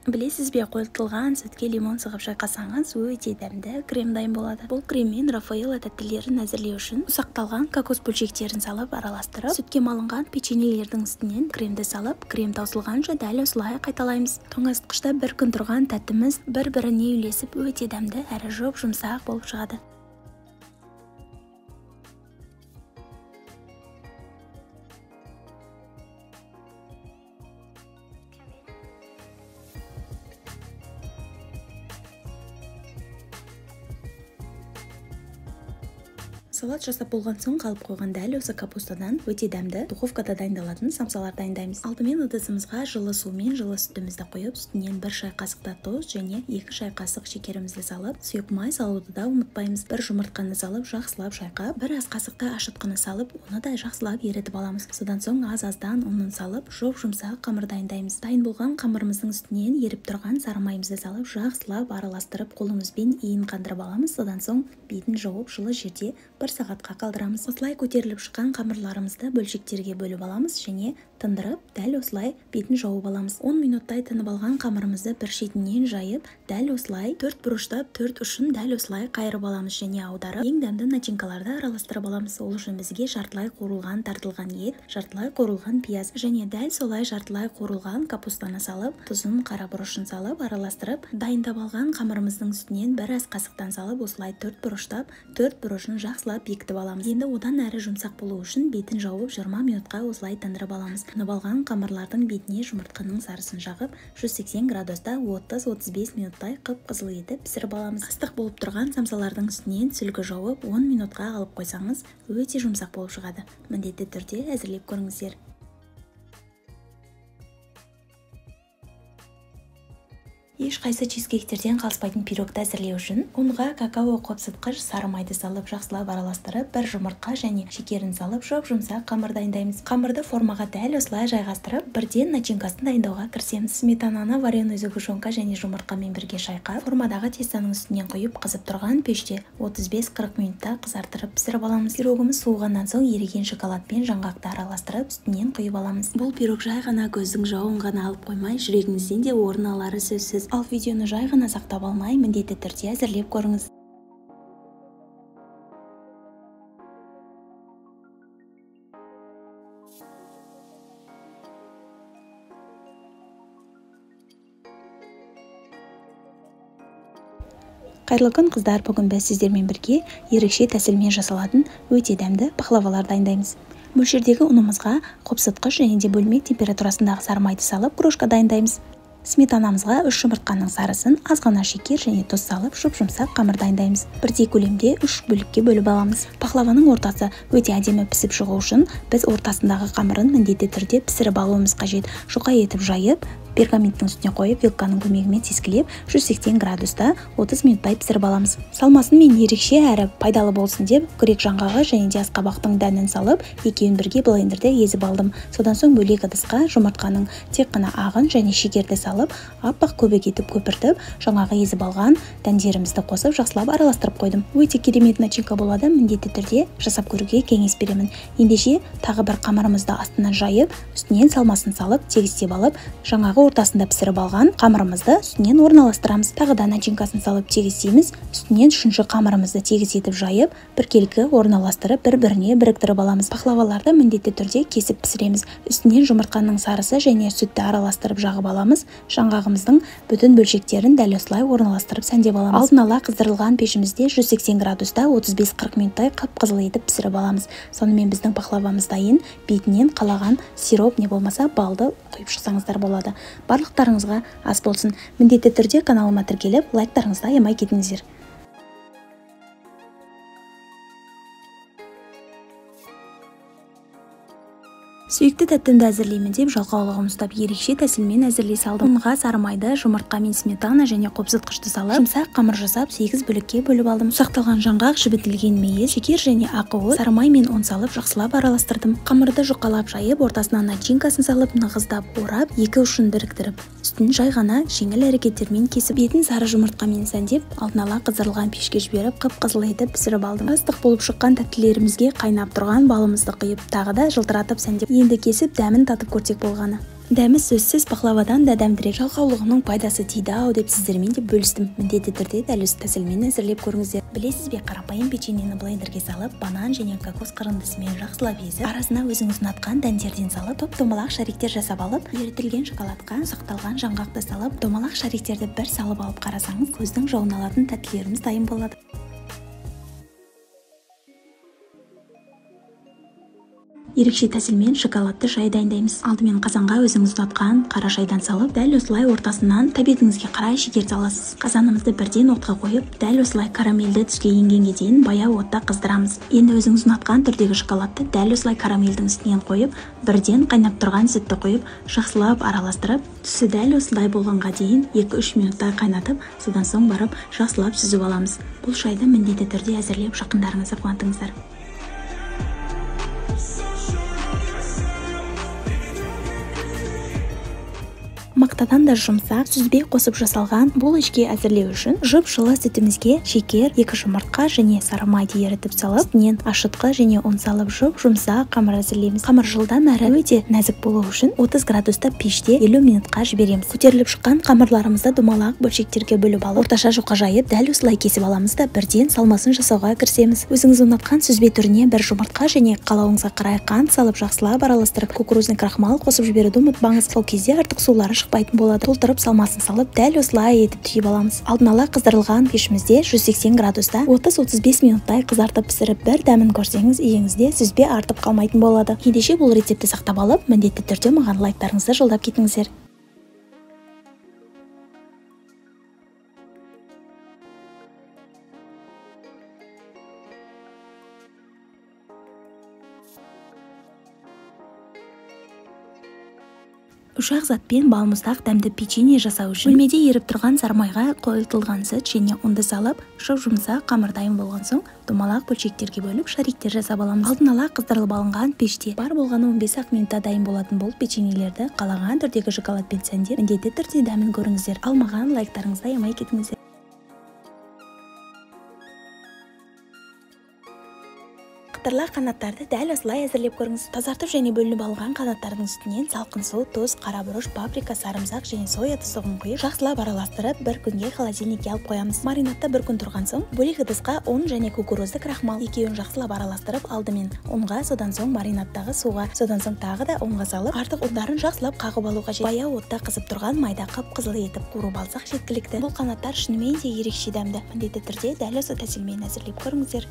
Білесіз бе, қойылтылған сүтке лимон сығып шайқасаңыз, өте дәмді крем дайын болады. Бұл креммен Рафаэлло тәттілерін әзірлеу үшін ұсақталған кокос бөлшектерін салып араластырып, сүтке малынған печеньелердің үстінен кремді салып, крем таусылғанша дәл осылай қайталаймыз. Тоңазытқышта бір күн тұрған тәттіміз бір-біріне үйлесіп өте дәмді әрі жұмсақ болып шығады. Салат жасап болған соң қалып қойған дәл осы капустадан өте дәмді духовкада дайындалатын самсалар дайындаймыз. Алдымен ыдысымызға жылы су мен жылы сүтімізді қойып, үстінен 1 шай қасықта тұз және 2 шай қасық шекерімізді салып, сұйық май салуды да ұмытпаймыз. 1 жұмыртқаны салып, жақсылап шайқап, 1 ас қасықта ашытқыны салып, оны да жақсылап ерітіп аламыз. Содан соң аз-аздан ұнын салып, жұмсақ қамыр дайындаймыз. Дайын болған қамырымыздың үстінен еріп тұрған сары майымызды салып, жақсылап араластырып, қолымызбен иін қандырып аламыз. Содан соң бетін жауып, жылы жерде 1 сағатқа қалдырамыз. Осылай көтеріліп шыққан қамырларымызды бөлшектерге бөліп аламыз және тындырып, дәл осылай бетін жауып аламыз. 10 минуттай тынып алған қамырымызды бір шетінен жайып, дәл осылай 4 бұрыштап 4 ұшын дәл осылай қайырып аламыз және аударып, ең дәмді начинкаларды араластырып аламыз. Ол үшін бізге жартылай қуырылған тартылған ет, жартылай қуырылған пияз және дәл солай жартылай қуырылған капустаны салып, тұзын, қара бұрышын салып араластырып, дайындап алған қамырымыздың үстінен 1 ас қасықтан салып, осылай 4 бұрыштап 4 бұрышын жақсылап бекітіп аламыз. Енді одан әрі жұмсақ болу үшін бетін жауып 20 минутқа осылай тындырып аламыз. Тынып алған қамырлардың бетіне жұмыртқаның сарысын жағып 180 градуста 30-35 минуттай қып-қызыл етіп пісіріп аламыз. Ыстық болып тұрған самсалардың үстінен сүлгі жауып 10 минутқа алып қойсаңыз, өте жұмсақ болып шығады. Міндетті түрде әзірлеп көріңіздер. Ешқайсы чизкейктерден қалыспайтын пирогты әзірлеу үшін ұнға какао қопсытқыш сары майды салып жақсылап араластырып, 1 жұмыртқа және шекерін салып жұмсақ қамыр дайындаймыз. Қамырды формаға дәл осылай жайғастырып, бірден начинкасын дайындауға кірісеміз. Сметананы, вареный сгущенка және жұмыртқамен бірге шайқап, формадағы тестаның үстінен құйып, қызып тұрған пеште 35-40 минутта қызартырып пісіріп аламыз. Пирогымыз суығаннан соң еріген шоколадпен жаңғақты араластырып, үстінен құйып аламыз. Бұл пирог жай ғана көздің жауын ғана алып қоймай, жүрегіңізден де орын алары сөзсіз. Ал видеоны жай ғана сақтап алмай, міндетті түрде әзірлеп көріңіз. Қайырлы күн қыздар, бүгін біз сіздермен бірге ерекше тәсілмен жасалатын өте дәмді пахлавалар дайындаймыз. Мөлшердегі ұнымызға қопсытқыш және де бөлме температурасындағы сары майды салып, крошка дайындаймыз. Сметанамызға 3 жұмыртқаның сарысын, азғана шекер және тұз салып, жұмсақ қамыр дайындаймыз. Бірдей көлемде 3 бөлікке бөліп аламыз. Пахлаваның ортасы өте әдемі пісіп шығу үшін біз ортасындағы қамырын міндетті түрде пісіріп алуымыз қажет. Жұқа етіп жайып, пергаменттің үстіне қойып, вилканың көмегімен тескілеп, 180 градуста 30 минуттай пісіріп аламыз. Салмасын мен ерекше әрі пайдалы болсын деп, күрек жаңғағы және де асқабақтың дәнін салып, екеуін бірге блендерде езіп алдым. Содан соң бөлек ыдысқа жұмыртқаның тек қана ағын және шекерді салып, аппақ көбік етіп көпіртіп, жаңағы езіп алған дәндерімізді қосып, жақсылап араластырып қойдым. Өте керемет начинка болады, міндетті түрде жасап көруге кеңес беремін. Ендеше тағы бір қамырымызды астынан жайып, үстінен салмасын салып, тегістеп алып, жаңағы ортасында пісіріп алған қамырымызды үстінен орналастырамыз. Тағы да начинкасын салып тегістейміз. Үстінен үшінші қамырымызды тегіс етіп жайып, біркелкі орналастырып, бір-біріне біріктіріп аламыз. Пахлаваларды міндетті түрде кесіп пісіреміз. Үстінен жұмыртқаның сарысы және сүтті араластырып жағып аламыз. Жаңғағымыздың бүтін бөлшектерін дәл осылай орналастырып сәндеп аламыз. Алдын ала қыздырылған пешімізде 180 градуста 35-40 минуттай қып-қызыл етіп пісіріп аламыз. Сонымен біздің пахлавамыз дайын. Бетінен қалаған сироп не болмаса балды құйып шықсаңыздар болады. Барлықтарыңызға ас болсын. Міндетті түрде каналыма тіркеліп, лайктарыңызды аямай кетіңіздер. Сүйікті тәттімді әзірлеймін деп жалқаулығым ұстап ерекше тәсілмен әзірлей салдым. Ұнға сары майды, жұмыртқа мен сметана және қопсытқышты салып, жұмсақ қамыр жасап 8 бөлікке бөліп алдым. Ұсақталған жаңғақ, жібітілген мейіз, шекер және ақуыз, сары май мен ұн салып жақсылап араластырдым. Қамырды жұқалап жайып, ортасына начинкасын салып, нығыздап орап, екі ұшын біріктіріп, үстін жай ғана жеңіл әрекеттермен кесіп, бетін сары жұмыртқамен сәндеп, алдын ала қыздырылған пешке жіберіп, қып-қызыл етіп пісіріп алдым. Ыстық болып шыққан тәттілерімізге қайнап тұрған балымызды құйып, тағы да жылтыратып сәндеп, енді кесіп дәмін татып көрсек болғаны. Дәмі сөзсіз пахлавадан да дәмдірек. Жалқаулығының пайдасы тиді-ау деп сіздермен де бөлістім. Міндетті түрде дәл осы тәсілмен әзірлеп көріңіздер. Білесіз бе, қарапайым печеньені блендерге салып, банан және кокос қырындысымен жақсылап езіп, арасына өзіңіз ұнатқан дәндерден салып, топ-томалақ шариктер жасап алып, ерітілген шоколадқа сақталған жаңғақты салып, томалақ шариктерді бір салып алып қарасаңыз, көздің жауын алатын тәттілеріміз дайын болады. Ерекше тәсілмен шоколадты шай дайындаймыз. Алдымен қазанға өзіңіз ұнатқан қара шайдан салып, дәл осылай ортасынан тәбетіңізге қарай шекер саласыз. Қазанымызды бірден отқа қойып, дәл осылай карамельді түске енгенге дейін баяу отта қыздырамыз. Енді өзіңіз ұнатқан түрдегі шоколадты дәл осылай карамельдің үстінен қойып, бірден қайнап тұрған сүтті қойып, жақсылап араластырып, түсі дәл осылай болғанға дейін 2-3 минуттай қайнатып, содан соң барып жақсылап сүзіп аламыз. Бұл шайды міндетті түрде әзірлеп жақындарыңызды қуантыңыздар. Мақтадан да жұмсақ, сүзбе қосып жасалған бұл ішке әзірлеу үшін жып-жылы сүтімізге шекер, 2 жұмыртқа және сары майды ерітіп салып, үстінен ашытқы және ұн салып жұп-жұмсақ қамыр әзірлейміз. Қамыр жылдам әрі өте нәзік болу үшін 30 градуста пеште 50 минутқа жібереміз. Көтеріліп шыққан қамырларымызды домалақ бөлшектерге бөліп алып, орташа жұқа жайып, дәл осылай кесіп аламыз да бірден салмасын жасауға кірісеміз. Өзіңіз ұнатқан сүзбе түріне 1 жұмыртқа және қалауыңызға қарай қант салып жақсылап араластырып, кукурузный крахмал қосып жіберуді ұмытпаңыз. Сол кезде артық сулары шықпайтын болады. Толтырып салмасын салып, дәл осылай етіп түйіп аламыз. Алдын ала қыздырылған пешімізде 180 градуста 30-35 минуттай қызартып пісіріп, бір дәмін көрсеңіз, үйіңізде сүзбе артып қалмайтын болады. Ендеше бұл рецепті сақтап алып, міндетті түрде маған лайктарыңызды жолдап кетіңіздер. Ұшақ затпен балмұздақ дәмді печенье жасау үшін бөлмеде еріп тұрған сармайға қойылтылған сүт және ұнды салып, жұп-жұмсақ қамыр дайын болған соң, домалақ бөлшектерге бөліп шариктер жасап аламыз. Алдын ала қыздырылып алынған пеште бар болғаны 15 минутта дайын болатын бұл печеньелерді қалаған түрдегі шоколадпен сәндеп, міндетті түрде дәмін көріңіздер. Ал маған лайктарыңызды аямай кетіңіздер. Қытырлар қанаттарды дәл осылай әзірлеп көріңіз. Тазартып және бөлініп алған қанаттардың үстінен салқын су, тұз, қара бұрыш, паприка, сарымсақ және соя тұздығын құйып, жақсылап араластырып, бір күнге холодильникке алып қоямыз. Маринадта бір күн тұрған соң, бөлек ыдысқа ұн және кукурузды крахмал екеуін жақсылап араластырып, алдымен ұнға, содан соң маринадтағы суға, содан соң тағы да ұнға салып, артық ұндарын жақсылап қағып алу қажет. Баяу отта қызып тұрған майда қып-қызыл етіп қуырып алсақ жеткілікті. Бұл қанаттар шынымен де ерекше дәмді. Міндетті түрде дәл осы тәсілмен әзірлеп көріңіздер.